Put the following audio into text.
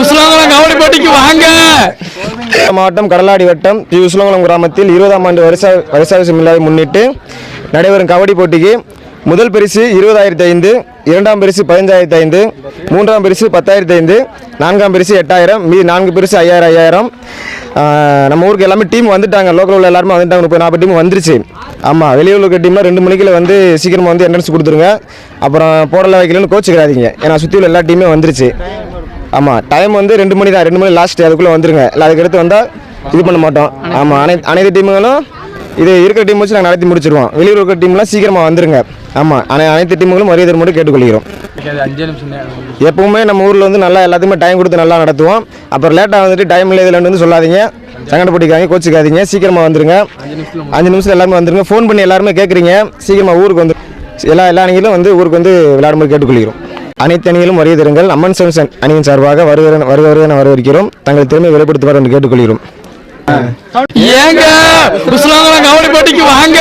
உஸ்லங்குளம் கபடி போட்டிக்கு வாங்க. மாவட்டம் கடலாடி வட்டம் உஸ்லங்குளம் கிராமத்தில் 20ஆம் ஆண்டு வருஷ விழாவை முன்னிட்டு நடைபெறும் கபடி போட்டிக்கு முதல் பரிசு 20,500, இரண்டாம் பரிசு 15,500, மூன்றாம் பரிசு 10,500, நான்காம் பரிசு 8,000, மீதி 4 பரிசு 5,000. நம்ம ஊருக்கு எல்லாமே டீம் வந்துட்டாங்க, லோக்கல் உள்ள எல்லாருமே வந்துட்டாங்க. 30-40 டீம் வந்துருச்சு. ஆமாம், வெளியூர் இருக்க டீம்லாம் 2 மணிக்குள்ள வந்து சீக்கிரமாக வந்து என்ட்ரன்ஸ் கொடுத்துருங்க. அப்புறம் போடல வைக்கலன்னு கோச்சுக்கிறாதீங்க, ஏன்னா சுற்றி உள்ள எல்லா டீமே வந்துருச்சு. ஆமாம், டைம் வந்து 2 மணி தான், 2 மணி லாஸ்ட், அதுக்குள்ளே வந்துருங்க. இல்லை அதுக்கடுத்து வந்தால் இது பண்ண மாட்டோம். ஆமாம், அனைத்து டீமுகளும் இது இருக்கிற டீம் வச்சு நாங்கள் நடத்தி முடிச்சிருவோம். வெளியூர் இருக்கிற டீம்லாம் சீக்கிரமாக வந்துருங்க. ஆமாம், அனைத்து டீமுகளும் மரியாதை மட்டும் கேட்டுக்கொள்கிறோம். எப்பவுமே நம்ம ஊரில் வந்து நல்லா எல்லாத்துக்குமே டைம் கொடுத்து நல்லா நடத்துவோம். அப்புறம் லேட்டாக வந்துட்டு டைம் இல்லை இதில் வந்து சொல்லாதீங்க, சங்கடப்பட்டிக்காங்க, கோச்சிக்காதீங்க. சீக்கிரமாக வந்துருங்க. 5 நிமிஷம் எல்லாருமே வந்துருங்க. ஃபோன் பண்ணி எல்லாருமே கேட்குறீங்க, சீக்கிரமாக ஊருக்கு வந்து எல்லா அணிகளும் வந்து ஊருக்கு வந்து விளையாடும்போது கேட்டுக்கொள்கிறோம். அனைத்து அணிகளும் வருகை தருங்கள். அம்மன் செவன்ஸ் அணியின் சார்பாக வருகிறேன் வரவேற்கிறோம். தங்கள் திறமை வெளிப்படுத்துவார் என்று கேட்டுக்கொள்கிறோம். ஏங்க உஸ்லங்குளம் கபடி போட்டிக்கு வாங்க.